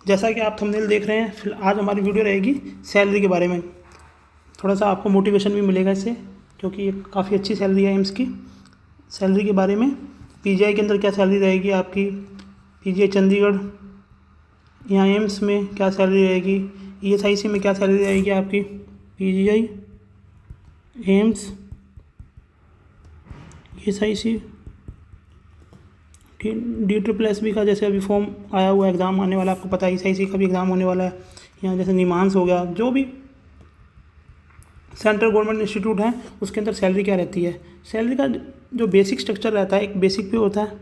जैसा कि आप थंबनेल देख रहे हैं, फिर आज हमारी वीडियो रहेगी सैलरी के बारे में। थोड़ा सा आपको मोटिवेशन भी मिलेगा इससे, क्योंकि ये काफ़ी अच्छी सैलरी है एम्स की। सैलरी के बारे में, पीजीआई के अंदर क्या सैलरी रहेगी आपकी, पीजीआई चंडीगढ़ यहाँ एम्स में क्या सैलरी रहेगी, ईएसआईसी में क्या सैलरी रहेगी आपकी, पीजीआई एम्स ईएसआईसी DSSS का जैसे अभी फॉर्म आया हुआ है, एग्ज़ाम आने वाला है, आपको पता है ईएसआईसी का भी एग्ज़ाम होने वाला है। यहाँ जैसे निमांस हो गया, जो भी सेंट्रल गवर्नमेंट इंस्टीट्यूट है उसके अंदर सैलरी क्या रहती है। सैलरी का जो बेसिक स्ट्रक्चर रहता है, एक बेसिक पे होता है,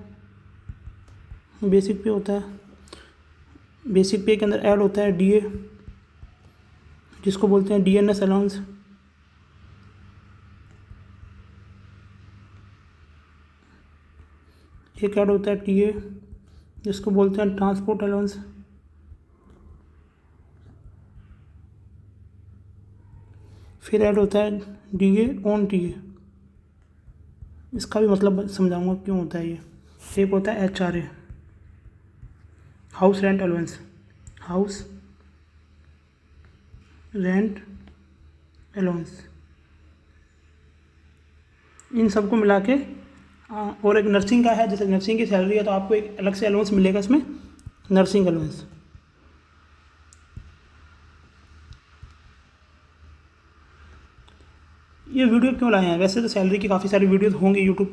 बेसिक पे के अंदर ऐड होता है डीए, जिसको बोलते हैं डीएनएस अलाउंस। एक ऐड होता है टीए, जिसको बोलते हैं ट्रांसपोर्ट अलाउंस। फिर ऐड होता है डीए ऑन टीए, इसका भी मतलब समझाऊंगा क्यों होता है ये। एक होता है HRA, house rent allowance, house rent allowance. इन सबको मिला के और एक नर्सिंग का है, जैसे नर्सिंग की सैलरी है तो आपको एक अलग से अलाउंस मिलेगा इसमें, नर्सिंग अलाउंस। ये वीडियो क्यों लाए हैं, वैसे तो सैलरी की काफ़ी सारी वीडियोस होंगी यूट्यूब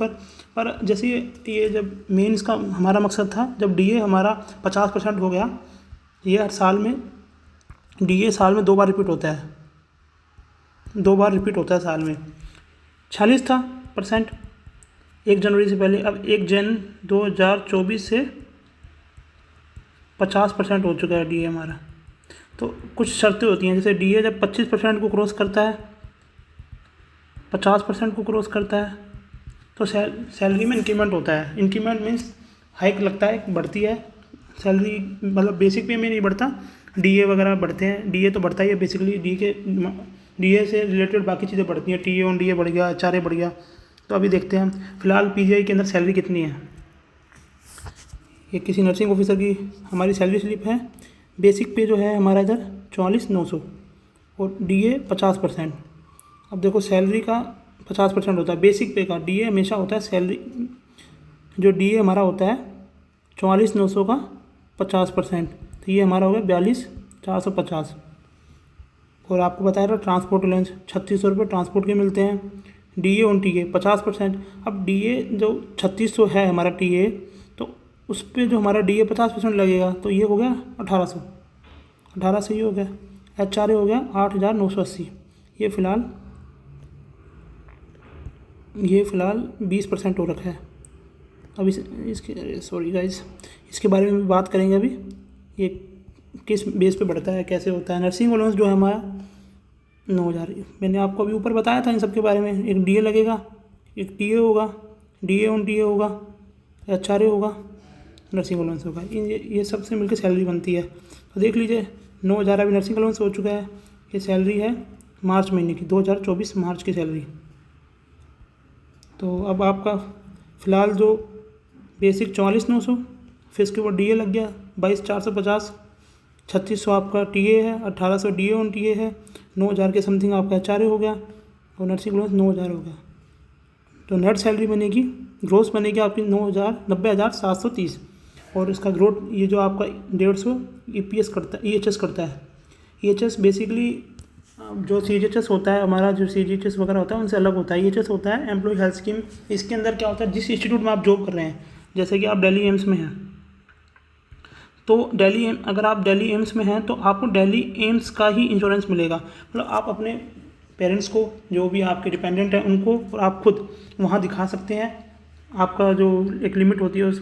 पर जैसे ये जब मेन इसका हमारा मकसद था, जब डीए हमारा 50% हो गया, ये हर साल में डीए साल में 2 बार रिपीट होता है, 2 बार रिपीट होता है साल में। 46 था परसेंट 1 जनवरी से पहले, अब 1 जन 2024 से 50% हो चुका है डीए हमारा। तो कुछ शर्तें होती हैं, जैसे डीए जब 25% को क्रॉस करता है, 50% को क्रॉस करता है, तो सैलरी में इंक्रीमेंट होता है। इंक्रीमेंट मीन्स हाइक लगता है, बढ़ती है सैलरी, मतलब बेसिक पे में नहीं बढ़ता, डीए वगैरह बढ़ते हैं। डीए तो बढ़ता ही है बेसिकली, डीए से रिलेटेड बाकी चीज़ें बढ़ती हैं, टीए ऑन डीए बढ़ गया, एचआरए बढ़ गया। तो अभी देखते हैं फिलहाल पीजीआई के अंदर सैलरी कितनी है। ये किसी नर्सिंग ऑफिसर की हमारी सैलरी स्लिप है। बेसिक पे जो है हमारा इधर 44,900 और डीए 50%। अब देखो सैलरी का 50% होता है बेसिक पे का, डीए हमेशा होता है सैलरी, जो डीए हमारा होता है 44,900 का 50%, तो ये हमारा हो गया 42,450। और आपको बताया था ट्रांसपोर्ट अलाउंस 3600 रुपये ट्रांसपोर्ट के मिलते हैं। DA on TA 50%। अब डीए जो 3600 है हमारा टीए, तो उस पर जो हमारा डीए 50% लगेगा, तो ये हो गया 1800, 1800 ये हो गया। एचआरए हो गया 8,980। ये फ़िलहाल 20% हो रखा है। अब इसके सॉरी गाइस, इसके बारे में भी बात करेंगे अभी, ये किस बेस पे बढ़ता है, कैसे होता है। नर्सिंग अलाउंस जो है हमारा 9,000, मैंने आपको अभी ऊपर बताया था इन सब के बारे में। एक डीए लगेगा, एक टीए होगा, डीए ऑन टीए होगा, एचआरए होगा, नर्सिंग अलाउंस होगा। ये सब से मिलकर सैलरी बनती है। तो देख लीजिए 9,000 अभी नर्सिंग अलाउंस हो चुका है। ये सैलरी है मार्च महीने की, 2024 मार्च की सैलरी। तो अब आपका फ़िलहाल जो बेसिक 44,900, फिर इसके ऊपर डीए लग गया 22,450, 3600 आपका टीए है, 1800 डीए ऑन टीए है, 9,000 के समथिंग आपका एचआरए हो गया और नर्सिंग अलाउंस 9,000 हो गया। तो नेट सैलरी बनेगी, ग्रोस बनेगी आपकी 90,730। और इसका ग्रोथ ये जो आपका 150 ईपीएस करता है, ईएचएस करता है। ईएचएस बेसिकली जो सीजीएचएस होता है हमारा, जो सीजीएचएस वगैरह होता है उनसे अलग होता है। ईएचएस होता है एम्प्लॉय हेल्थ स्कीम। इसके अंदर क्या होता है, जिस इंस्टीट्यूट में आप जॉब कर रहे हैं, जैसे कि आप दिल्ली एम्स में हैं, तो अगर आप दिल्ली एम्स में हैं तो आपको दिल्ली एम्स का ही इंश्योरेंस मिलेगा। मतलब आप अपने पेरेंट्स को, जो भी आपके डिपेंडेंट हैं उनको, और आप खुद वहाँ दिखा सकते हैं। आपका जो एक लिमिट होती है, उस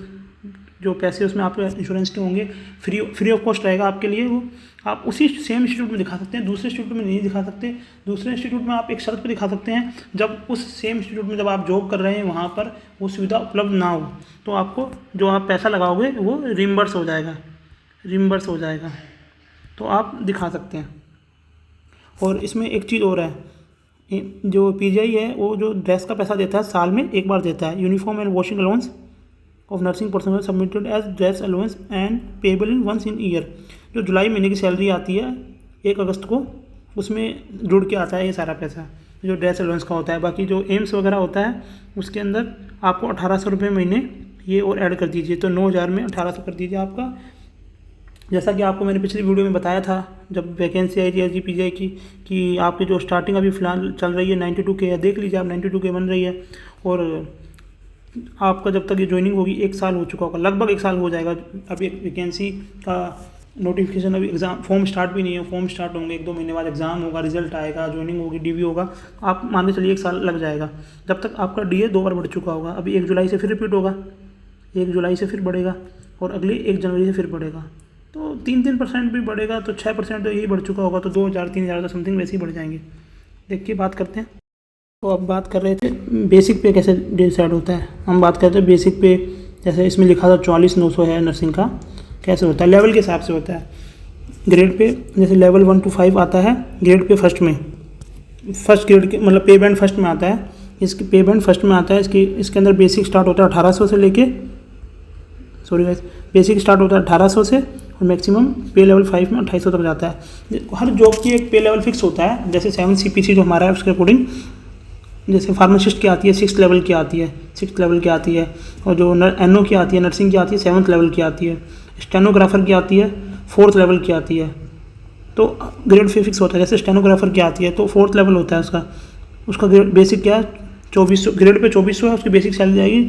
जो पैसे उसमें आपके इंश्योरेंस के होंगे, फ्री ऑफ कॉस्ट रहेगा आपके लिए वो। आप उसी सेम इंस्टीट्यूट में दिखा सकते हैं, दूसरे इंस्टीट्यूट में नहीं दिखा सकते। दूसरे इंस्टीट्यूट में आप एक शर्त पर दिखा सकते हैं, जब उस सेम इंस्टीट्यूट में जब आप जॉब कर रहे हैं वहाँ पर वो सुविधा उपलब्ध ना हो, तो आपको जो आप पैसा लगाओगे वो रिम्बर्स हो जाएगा, तो आप दिखा सकते हैं। और इसमें एक चीज़ और है, जो पीजीआई है वो जो ड्रेस का पैसा देता है साल में एक बार देता है, uniform and washing allowance of nursing personnel submitted as dress allowance and payable in once in year. जो जुलाई महीने की सैलरी आती है 1 अगस्त को, उसमें जुड़ के आता है ये सारा पैसा जो ड्रेस अलाउंस का होता है। बाकी जो एम्स वगैरह होता है उसके अंदर आपको 1800 रुपये महीने ये और ऐड कर दीजिए, तो 9000 में 1800 कर दीजिए आपका। जैसा कि आपको मैंने पिछली वीडियो में बताया था जब वैकेंसी आई थी SGPCI की, कि आपकी जो स्टार्टिंग अभी फ़िलहाल चल रही है 92K है, देख लीजिए आप 92K बन रही है। और आपका जब तक ये ज्वाइनिंग होगी 1 साल हो चुका होगा, लगभग 1 साल हो जाएगा। अभी वैकेंसी का नोटिफिकेशन, अभी एग्ज़ाम फॉर्म स्टार्ट भी नहीं है, फॉर्म स्टार्ट होंगे 1-2 महीने बाद, एग्ज़ाम होगा, रिजल्ट आएगा, ज्वाइनिंग होगी, DV होगा, आप मान के चलिए 1 साल लग जाएगा। जब तक आपका DA 2 बार बढ़ चुका होगा। अभी 1 जुलाई से फिर रिपीट होगा, 1 जुलाई से फिर बढ़ेगा और अगले 1 जनवरी से फिर बढ़ेगा, तो 3% भी बढ़ेगा, तो 6% तो यही बढ़ चुका होगा, तो 2000-3000 तो समथिंग वैसे ही बढ़ जाएंगे। देखिए बात करते हैं। तो अब बात कर रहे थे बेसिक पे कैसे डिसाइड होता है। हम बात करते हैं बेसिक पे, जैसे इसमें लिखा था 44,900 है नर्सिंग का, कैसे होता है, लेवल के हिसाब से होता है। ग्रेड पे जैसे लेवल 1 to 5 आता है, ग्रेड पे फर्स्ट में, फर्स्ट ग्रेड के मतलब पे बैंड फर्स्ट में आता है, इसके पे बैंड फर्स्ट में आता है। इसके अंदर बेसिक स्टार्ट होता है 1800 से लेके, सॉरी गाइस, बेसिक स्टार्ट होता है 1800 से और मैक्सिमम पे लेवल 5 में 2800 तक जाता है। हर जॉब की एक पे लेवल फिक्स होता है, जैसे 7 CPC जो हमारा है उसके अकॉर्डिंग, जैसे फार्मासिस्ट की आती है 6th लेवल की आती है, 6th लेवल की आती है, और जो NO की आती है, नर्सिंग की आती है 7th लेवल की आती है, स्टेनोग्राफर की आती है 4th लेवल की आती है। तो ग्रेड फिक्स होता है, जैसे स्टेनोग्राफर की आती है तो 4th लेवल होता है उसका ग्रेड बेसिक क्या है 2400, ग्रेड पे 2400 है, उसकी बेसिक सैलरी आएगी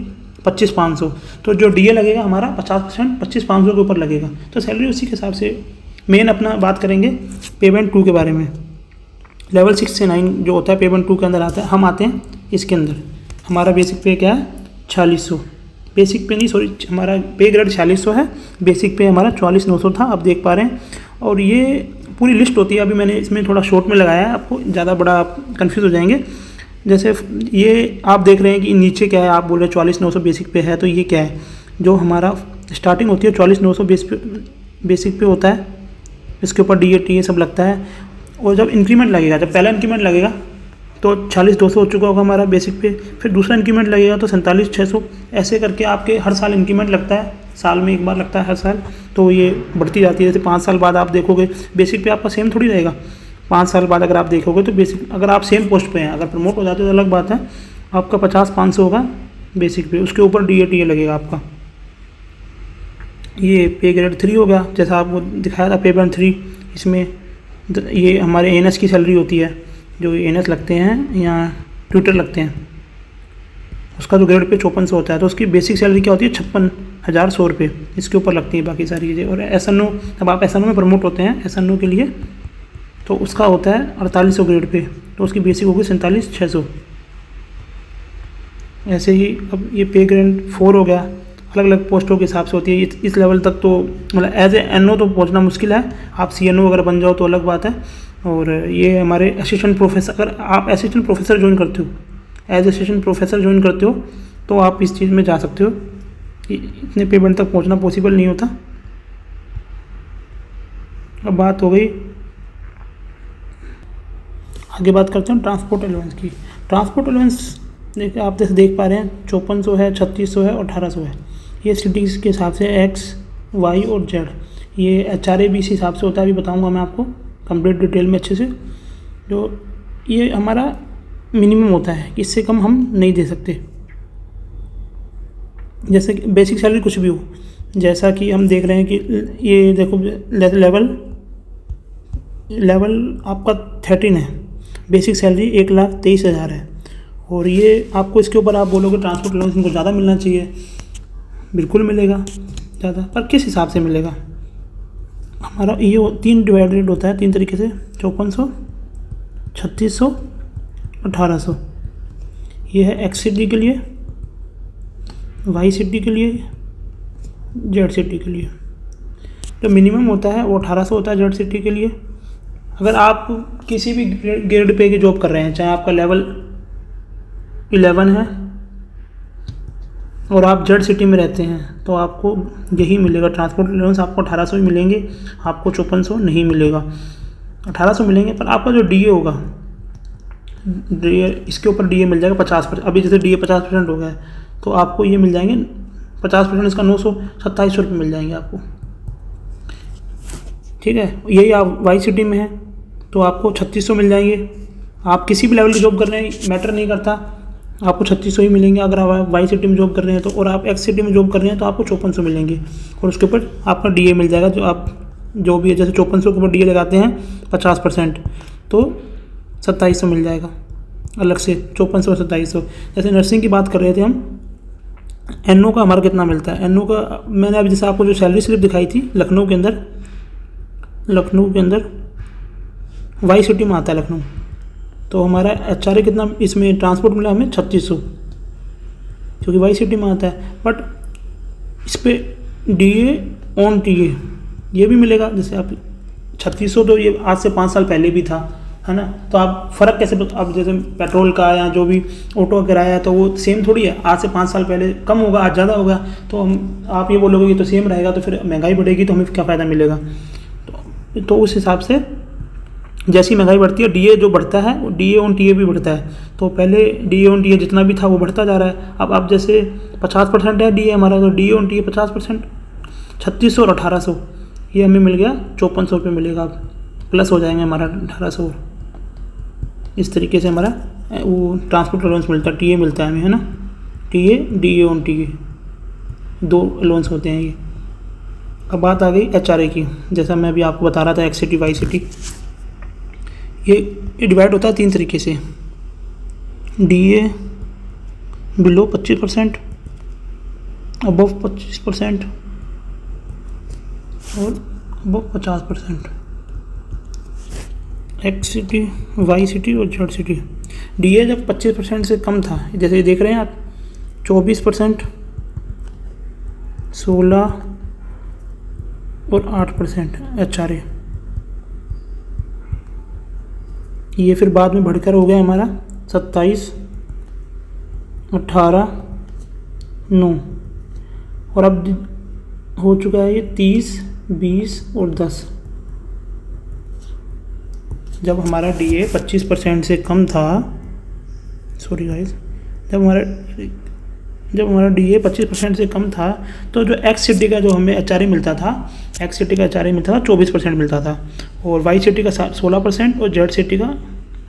25,500। तो जो DA लगेगा हमारा 50% 25,500 के ऊपर लगेगा, तो सैलरी उसी के हिसाब से। मेन अपना बात करेंगे पेमेंट 2 के बारे में। लेवल 6 से 9 जो होता है पेमेंट 2 के अंदर आता है, हम आते हैं इसके अंदर। हमारा बेसिक पे क्या है 4600, बेसिक पे नहीं सॉरी, हमारा पे ग्रेड 4600 है, बेसिक पे हमारा 44,900 था, आप देख पा रहे हैं। और ये पूरी लिस्ट होती है, अभी मैंने इसमें थोड़ा शॉर्ट में लगाया है, आपको ज़्यादा बड़ा आप कन्फ्यूज़ हो जाएंगे। जैसे ये आप देख रहे हैं कि नीचे क्या है, आप बोल रहे हैं 44,900 बेसिक पे है, तो ये क्या है, जो हमारा स्टार्टिंग होती है 44,900 बेसिक पे होता है, इसके ऊपर DA TA सब लगता है। और जब इंक्रीमेंट लगेगा, जब पहला इंक्रीमेंट लगेगा तो 46,200 हो चुका होगा हमारा बेसिक पे, फिर दूसरा इंक्रीमेंट लगेगा तो 47,600, ऐसे करके आपके हर साल इंक्रीमेंट लगता है, साल में 1 बार लगता है हर साल, तो ये बढ़ती जाती है। जैसे 5 साल बाद आप देखोगे बेसिक पे आपका सेम थोड़ी रहेगा, 5 साल बाद अगर आप देखोगे तो बेसिक, अगर आप सेम पोस्ट पे हैं, अगर प्रमोट हो जाते हो तो अलग बात है, आपका 50,500 होगा बेसिक पे, उसके ऊपर DA TA लगेगा आपका। ये पे ग्रेड 3 हो गया, जैसा आपको दिखाया था पे बैंड 3, इसमें ये हमारे ANS की सैलरी होती है, जो ANS लगते हैं या ट्यूटर लगते हैं, उसका जो ग्रेड पे 5400 होता है, तो उसकी बेसिक सैलरी क्या होती है 56,100 रुपये, इसके ऊपर लगती है बाकी सारी चीज़ें। और SNO, अब आप SNO में प्रमोट होते हैं SNO के लिए, तो उसका होता है 4800 ग्रेड पे, तो उसकी बेसिक होगी 47,600। ऐसे ही अब ये पे ग्रेड 4 हो गया, अलग अलग पोस्टों के हिसाब से होती है। इस लेवल तक तो मतलब एज ए NO तो पहुंचना मुश्किल है, आप CNO अगर बन जाओ तो अलग बात है। और ये हमारे असिस्टेंट प्रोफेसर, अगर आप असिस्टेंट प्रोफेसर ज्वाइन करते हो, एज असिस्टेंट प्रोफेसर ज्वाइन करते हो तो आप इस चीज़ में जा सकते हो, इतने पेमेंट तक पहुंचना पॉसिबल नहीं होता। अब बात हो गई, आगे बात करते हैं ट्रांसपोर्ट अलाउंस की। ट्रांसपोर्ट अलाउंस देखिए आप जैसे देख पा रहे हैं 5400 है, 3600 है और 1800 है। ये सिटीज़ के हिसाब से X, Y और Z, ये HRABC हिसाब से होता है, अभी बताऊंगा मैं आपको कंप्लीट डिटेल में अच्छे से। जो ये हमारा मिनिमम होता है, इससे कम हम नहीं दे सकते, जैसे कि बेसिक सैलरी कुछ भी हो, जैसा कि हम देख रहे हैं कि ये देखो लेवल आपका 13 है, बेसिक सैलरी 1,23,000 है। और ये आपको इसके ऊपर आप बोलोगे ट्रांसपोर्ट अलाउंस इनको ज़्यादा मिलना चाहिए, बिल्कुल मिलेगा ज़्यादा, पर किस हिसाब से मिलेगा। हमारा ये 3 डिवाइडेड होता है 3 तरीके से, 5400, 3600, 1800। ये है X सिटी के लिए, Y सिटी के लिए, Z सिटी के लिए। जो मिनिमम होता है वो 1800 होता है Z सिटी के लिए। अगर आप किसी भी ग्रेड पे की जॉब कर रहे हैं, चाहे आपका लेवल 11 है और आप Z सिटी में रहते हैं, तो आपको यही मिलेगा, ट्रांसपोर्ट अलाउंस आपको 1800 ही मिलेंगे, आपको 5400 नहीं मिलेगा। 1800 मिलेंगे, पर आपका जो DA होगा, DA इसके ऊपर DA मिल जाएगा 50%। अभी जैसे DA 50% हो गया है, तो आपको ये मिल जाएंगे 50% इसका 927 रुपये मिल जाएंगे आपको। ठीक है, यही आप वाई सिटी में हैं तो आपको 3600 मिल जाएंगे। आप किसी भी लेवल की जॉब कर रहे हैं मैटर नहीं करता, आपको 3600 ही मिलेंगे। अगर आप वाई सिटी में जॉब कर रहे हैं तो, और आप एक्स सिटी में जॉब कर रहे हैं तो आपको 5400 मिलेंगे। और उसके ऊपर आपका डीए मिल जाएगा, जो आप जो भी है, जैसे 5400 के ऊपर डीए लगाते हैं 50% तो 2700 मिल जाएगा अलग से, 5400 और 2700। जैसे नर्सिंग की बात कर रहे थे हम, एनओ का हमारा कितना मिलता है। एनओ का मैंने अभी जैसे आपको जो सैलरी स्लिप दिखाई थी लखनऊ के अंदर वाई सिटी में आता है लखनऊ, तो हमारा एचआरए कितना इसमें ट्रांसपोर्ट मिला हमें 3600, क्योंकि वाई सिटी में आता है। बट इस पर डीए ऑन टीए ये भी मिलेगा। जैसे आप 3600 तो ये आज से 5 साल पहले भी था, है ना। तो आप फ़र्क कैसे, अब जैसे पेट्रोल का या जो भी ऑटो का किराया है तो वो सेम थोड़ी है। आज से 5 साल पहले कम होगा, आज ज़्यादा होगा, तो हम आप ये बोलोगे कि तो सेम रहेगा, तो फिर महंगाई बढ़ेगी तो हमें क्या फ़ायदा मिलेगा। तो उस हिसाब से जैसी महंगाई बढ़ती है डीए जो बढ़ता है वो डीए ऑन टीए भी बढ़ता है। तो पहले डीए ऑन टीए जितना भी था वो बढ़ता जा रहा है। अब जैसे 50% है डीए हमारा, तो डीए ऑन टीए 50%, 3600 और 1800 ये हमें मिल गया, 5400 रुपये मिलेगा। अब प्लस हो जाएंगे हमारा 1800। इस तरीके से हमारा वो ट्रांसपोर्ट अलाउंस मिलता है, टीए मिलता है हमें, है ना। TA DA on TA 2 allowance होते हैं ये। अब बात आ गई एचआरए की। जैसा मैं अभी आपको बता रहा था एक्स सिटी वाई सिटी, ये डिवाइड होता है 3 तरीके से। डीए बिलो 25%, अबव 25% और above 50%। X city, Y city और जेड सिटी। डीए जब 25% से कम था, जैसे देख रहे हैं आप, 24%, 16 और 8% एचआरए। ये फिर बाद में बढ़कर हो गया हमारा 27, 18, 9 और अब हो चुका है ये 30, 20 और 10। जब हमारा डीए 25% से कम था, सॉरी गाइस, जब हमारा डीए 25% से कम था तो जो एक्स सिटी का जो हमें एचआरए मिलता था, एक्स सिटी का एचआरए मिलता था 24% मिलता था, और वाई सिटी का 16% और जेड सिटी का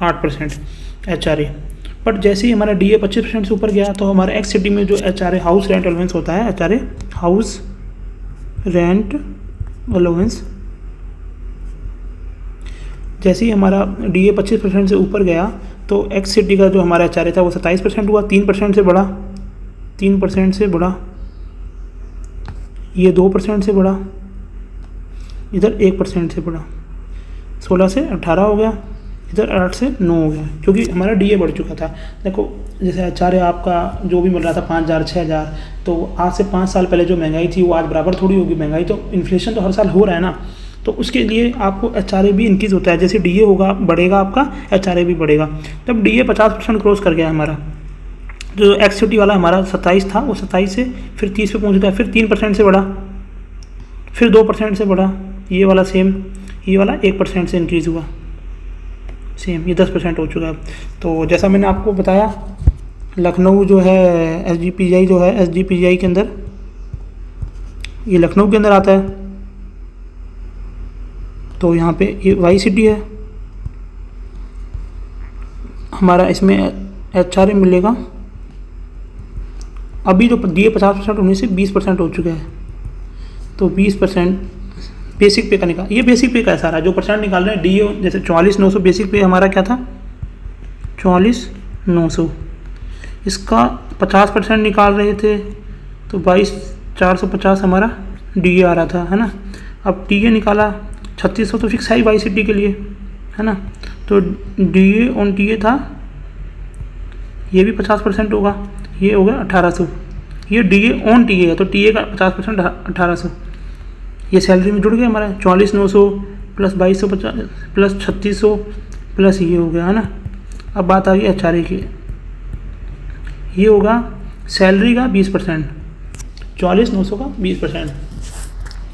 8% एचआरए। बट जैसे ही हमारा डीए 25% से ऊपर गया तो हमारा एक्स सिटी में जो एचआरए हाउस रेंट अलाउंस होता है, एचआरए हाउस रेंट अलाउंस, जैसे ही हमारा डीए 25% से ऊपर गया तो एक्स सिटी का जो हमारा एचआरए था वो 27% हुआ, 3% से बढ़ा, 3% से बढ़ा, ये 2% से बढ़ा, इधर 1% से बढ़ा, 16 से 18 हो गया, इधर 8 से 9 हो गया, क्योंकि हमारा डीए बढ़ चुका था। देखो जैसे एचआरए आपका जो भी मिल रहा था 5000, 6000, तो आज से 5 साल पहले जो महंगाई थी वो आज बराबर थोड़ी होगी। महंगाई तो, इन्फ्लेशन तो हर साल हो रहा है ना, तो उसके लिए आपको एचआरए भी इंक्रीज़ होता है। जैसे डीए होगा बढ़ेगा आपका, एचआरए भी बढ़ेगा। जब डीए 50% क्रॉस कर गया हमारा, जो एक्स सिटी वाला हमारा 27 था वो 27 से फिर 30 पे पहुंच गया, फिर 3% से बढ़ा, फिर 2% से बढ़ा, ये वाला सेम, ये वाला 1% से इंक्रीज़ हुआ, सेम ये 10% हो चुका है। तो जैसा मैंने आपको बताया, लखनऊ जो है एसजीपीजीआई जो है, एसजीपीजीआई के अंदर, ये लखनऊ के अंदर आता है, तो यहाँ पे ये वाई सिटी है हमारा, इसमें एचआरए मिलेगा। अभी जो डीए 50% होने से 20% हो चुका है, तो 20% बेसिक पे का निकाल, ये बेसिक पे का है सारा जो परसेंट निकाल रहे हैं डीए। जैसे 44,900 बेसिक पे हमारा क्या था, 44,900, इसका 50% निकाल रहे थे तो 22,450 हमारा डीए आ रहा था, है ना। अब टीए निकाला 3600 तो फिक्स है वाई सिटी के लिए, है ना। तो डीए ऑन टीए था, ये भी 50% होगा, ये हो गया 1800। ये डीए ऑन टीए है तो टीए का 50% 1800, ये सैलरी में जुड़ गया हमारा 44,900 प्लस 2250 प्लस 3600 प्लस ये हो गया, है ना। अब बात आ गई एचआरए की, ये होगा सैलरी का 20%, 44,900 का 20%,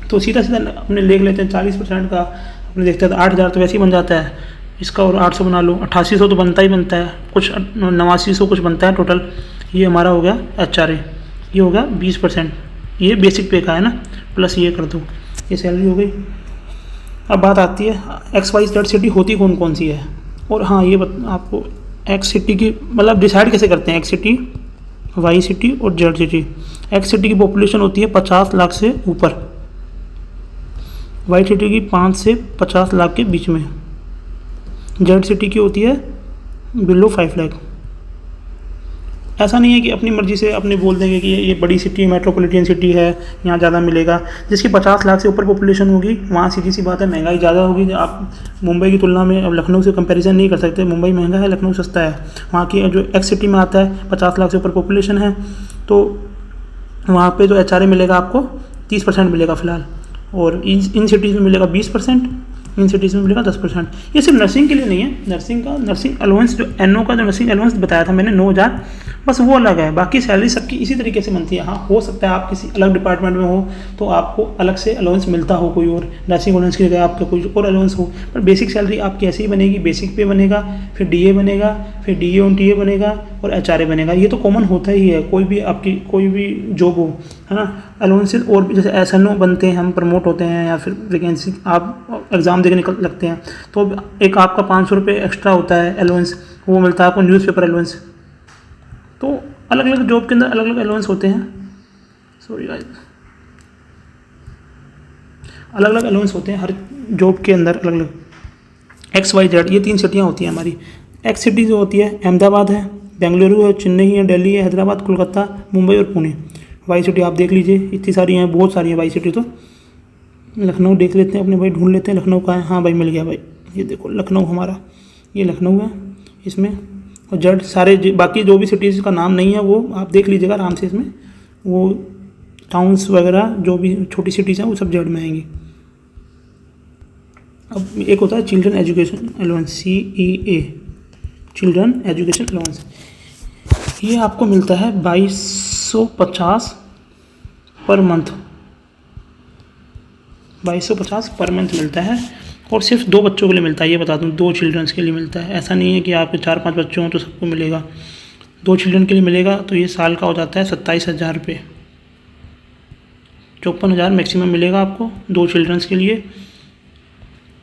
तो सीधा सीधा अपने लेख लेते हैं 40% का। अपने देखते हैं तो 8,000 तो वैसे ही बन जाता है, इसका और 800 बना लो, 8800 तो बनता ही बनता है, कुछ 8900 कुछ बनता है टोटल। ये हमारा हो गया एचआरए, ये होगा 20%, ये बेसिक पे का है ना, प्लस ये कर दो, ये सैलरी हो गई। अब बात आती है XYZ सिटी होती कौन कौन सी है। और हाँ ये आपको X सिटी की मतलब डिसाइड कैसे करते हैं, X सिटी, Y सिटी और Z सिटी। X सिटी की पॉपुलेशन होती है 50 लाख से ऊपर, Y सिटी की 5 से 50 लाख के बीच में, Z सिटी की होती है बिलो 5 लाख। ऐसा नहीं है कि अपनी मर्ज़ी से अपने बोल देंगे कि ये बड़ी सिटी मेट्रोपॉलिटन सिटी है, यहाँ ज़्यादा मिलेगा। जिसकी 50 लाख से ऊपर पॉपुलेशन होगी वहाँ सीधी सी बात है महंगाई ज़्यादा होगी। आप मुंबई की तुलना में अब लखनऊ से कंपैरिजन नहीं कर सकते, मुंबई महंगा है, लखनऊ सस्ता है। वहाँ की जो X सिटी में आता है 50 लाख से ऊपर पॉपुलेशन है, तो वहाँ पे जो HRA मिलेगा आपको 30% मिलेगा फ़िलहाल, और इन सिटीज़ में मिलेगा 20%, इन सिटीज़ में मिलेगा 10%। ये सिर्फ नर्सिंग के लिए नहीं है, नर्सिंग अलाउंस जो NO का जो नर्सिंग अलाउंस बताया था मैंने 9,000, बस वो अलग है, बाकी सैलरी सबकी इसी तरीके से बनती है। हाँ हो सकता है आप किसी अलग डिपार्टमेंट में हो तो आपको अलग से अलाउंस मिलता हो, कोई और नर्सिंग अलाउंस की जगह आपका कोई और अलाउंस हो, पर बेसिक सैलरी आपकी ऐसे ही बनेगी, बेसिक पे बनेगा, फिर DA बनेगा, फिर DA ऑन TA बनेगा और HRA बनेगा। ये तो कॉमन होता ही है, कोई भी आपकी कोई भी जॉब हो, है ना। अलाउंसेस और भी जैसे SNO बनते हैं, हम प्रमोट होते हैं या फिर वैकेंसी आप एग्ज़ाम देके निकल लगते हैं, तो एक आपका 500 रुपये एक्स्ट्रा होता है अलाउंस, वो मिलता है आपको न्यूज़पेपर अलाउंस। तो अलग अलग जॉब के अंदर अलग अलग अलाउंस होते हैं, सॉरी गाइस, अलग अलग अलाउंस होते हैं हर जॉब के अंदर अलग अलग। XYZ ये 3 सिटियाँ होती हैं हमारी। X सिटी जो होती है अहमदाबाद है, बेंगलुरु है, चेन्नई है, दिल्ली है, हैदराबाद, कोलकाता, मुंबई और पुणे। Y सिटी आप देख लीजिए, इतनी सारी हैं, बहुत सारी हैं Y सिटी। तो लखनऊ देख लेते हैं अपने भाई, ढूंढ लेते हैं लखनऊ का है। हाँ भाई मिल गया भाई, ये देखो लखनऊ हमारा, ये लखनऊ है इसमें। और जड सारे बाकी जो भी सिटीज़ का नाम नहीं है वो आप देख लीजिएगा आराम से, इसमें वो टाउन्स वगैरह जो भी छोटी सिटीज़ हैं वो सब जड में आएंगी। अब एक होता है children education allowance, CEA, children education allowance. ये आपको मिलता है 2250 पर मंथ, 2250 पर मंथ मिलता है, और सिर्फ 2 बच्चों के लिए मिलता है। ये बता दूं, 2 चिल्ड्रंस के लिए मिलता है, ऐसा नहीं है कि आपके 4-5 बच्चे हों तो सबको मिलेगा। 2 चिल्ड्रन के लिए मिलेगा, तो ये साल का हो जाता है 27,000 रुपये, 54,000 मैक्सिमम मिलेगा आपको 2 चिल्ड्रंस के लिए।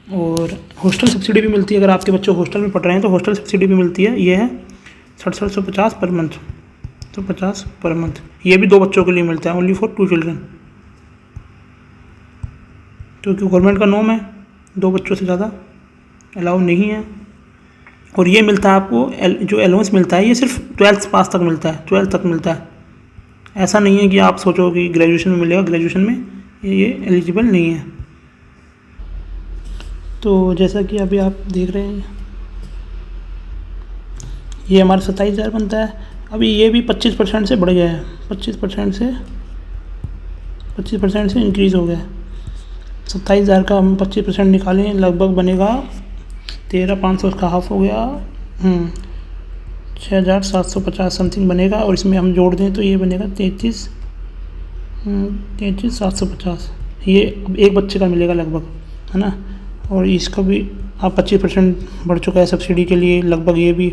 और हॉस्टल सब्सिडी भी मिलती है, अगर आपके बच्चे हॉस्टल में पढ़ रहे हैं तो हॉस्टल सब्सिडी भी मिलती है। ये है 6750 पर मंथ, तो 50 पर मंथ। ये भी 2 बच्चों के लिए मिलता है, ओनली फॉर 2 चिल्ड्रन, क्योंकि गवर्नमेंट का नॉर्म है 2 बच्चों से ज़्यादा अलाउ नहीं है। और ये मिलता है आपको जो अलाउंस मिलता है ये सिर्फ 12th पास तक मिलता है, 12th तक मिलता है। ऐसा नहीं है कि आप सोचो कि ग्रेजुएशन में मिलेगा, ग्रेजुएशन में ये एलिजिबल नहीं है। तो जैसा कि अभी आप देख रहे हैं ये हमारा 27,000 बनता है। अभी ये भी 25% से बढ़ गया है, 25% से इंक्रीज़ हो गया है। 27,000 का हम 25% निकालें, लगभग बनेगा 13,500, उसका हाफ हो गया 6,750 समथिंग बनेगा। और इसमें हम जोड़ दें तो ये बनेगा 33,750। ये अब एक बच्चे का मिलेगा लगभग, है ना। और इसका भी आप 25% बढ़ चुका है सब्सिडी के लिए, लगभग ये भी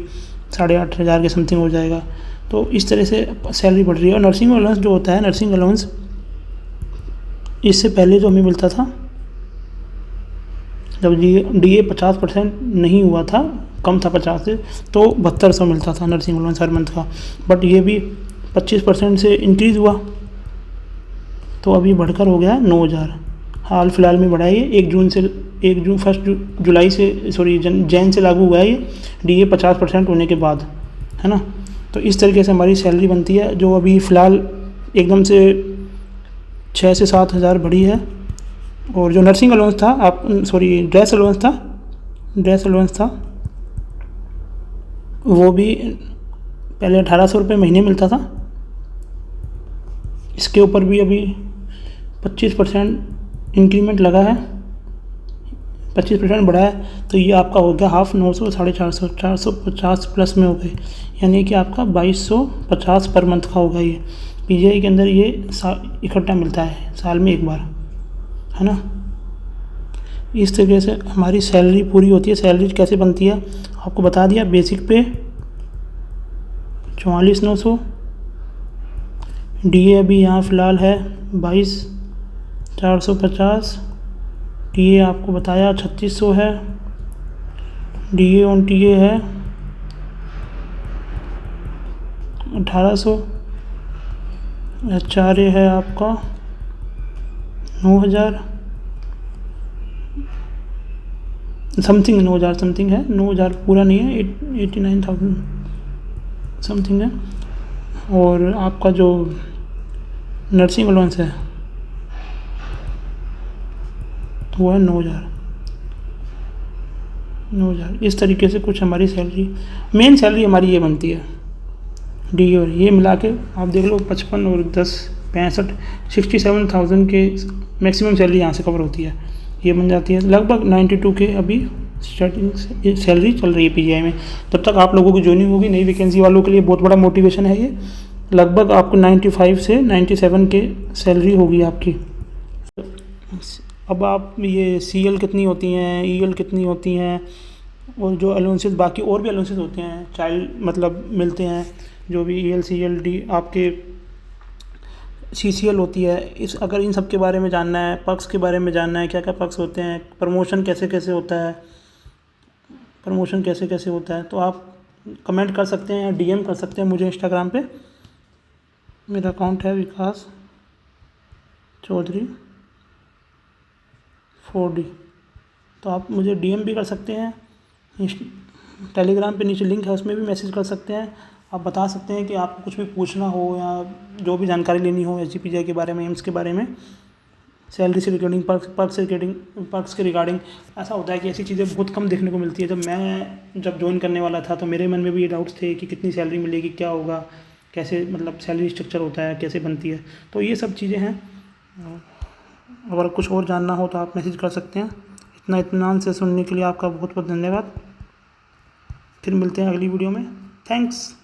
8,500 के समथिंग हो जाएगा। तो इस तरह से सैलरी बढ़ रही है। और नर्सिंग अलाउंस जो होता है, नर्सिंग अलाउंस इससे पहले जो हमें मिलता था जब DA 50% नहीं हुआ था, कम था 50 से, तो 7200 मिलता था नर्सिंग अलाउंस हर मंथ का। बट ये भी 25% से इंक्रीज़ हुआ, तो अभी बढ़कर हो गया 9,000। हाल फिलहाल में बढ़ा है ये 1 जुलाई से, सॉरी जैन से लागू हुआ है ये DA 50% होने के बाद, है ना। तो इस तरीके से हमारी सैलरी बनती है, जो अभी फ़िलहाल एकदम से 6 से 7 हज़ार बढ़ी है। और जो नर्सिंग अलाउंस था ड्रेस अलाउंस था वो भी पहले 1,800 रुपये महीने मिलता था। इसके ऊपर भी अभी 25% इंक्रीमेंट लगा है, 25% बढ़ा है, तो ये आपका हो गया हाफ 900, 450, 450 प्लस में हो गई, यानी कि आपका 2250 पर मंथ का होगा। ये PGI के अंदर ये इकट्ठा मिलता है साल में एक बार, है ना। इस तरीके से हमारी सैलरी पूरी होती है। सैलरी कैसे बनती है आपको बता दिया। बेसिक पे 44,900, DA अभी यहाँ फ़िलहाल है 22,450। TA आपको बताया 3600 है। DA ऑन TA है 1800। HRA है आपका 9,000 समथिंग, 9,000 समथिंग है, 9,000 पूरा नहीं है, 89,000 समथिंग है। और आपका जो नर्सिंग अलाउंस है तो वो है 9,000। इस तरीके से कुछ हमारी सैलरी, मेन सैलरी हमारी ये बनती है। डी और ये मिला के आप देख लो 55 और 10 65 67,000 के मैक्सिमम सैलरी यहाँ से कवर होती है। ये बन जाती है लगभग 92 के अभी स्टार्टिंग सैलरी चल रही है PGI में। जब तक आप लोगों की ज्वाइनिंग होगी, नई वैकेंसी वालों के लिए बहुत बड़ा मोटिवेशन है ये। लगभग आपको 95 से 97 के सैलरी होगी आपकी। अब आप ये CL कितनी होती हैं, EL कितनी होती हैं, और जो अलाउंसेस बाकी और भी अलाउंसेस होते हैं, चाइल्ड मतलब मिलते हैं, जो भी EL CL D आपके CCL होती है, इस अगर इन सब के बारे में जानना है, पक्ष के बारे में जानना है, क्या क्या पक्ष होते हैं, प्रमोशन कैसे कैसे होता है, तो आप कमेंट कर सकते हैं या DM कर सकते हैं मुझे इंस्टाग्राम पे। मेरा अकाउंट है विकास चौधरी 4D। तो आप मुझे DM भी कर सकते हैं, टेलीग्राम पे नीचे लिंक है उसमें भी मैसेज कर सकते हैं। आप बता सकते हैं कि आपको कुछ भी पूछना हो या जो भी जानकारी लेनी हो SGPGI के बारे में, एम्स के बारे में, सैलरी से रिगार्डिंग, पर्क्स के रिगार्डिंग। ऐसा होता है कि ऐसी चीज़ें बहुत कम देखने को मिलती है। जब ज्वाइन करने वाला था तो मेरे मन में भी ये डाउट्स थे कि कितनी सैलरी मिलेगी, क्या होगा, कैसे मतलब सैलरी स्ट्रक्चर होता है, कैसे बनती है। तो ये सब चीज़ें हैं। अगर कुछ और जानना हो तो आप मैसेज कर सकते हैं। इतना इत्मीनान से सुनने के लिए आपका बहुत बहुत धन्यवाद। फिर मिलते हैं अगली वीडियो में। थैंक्स।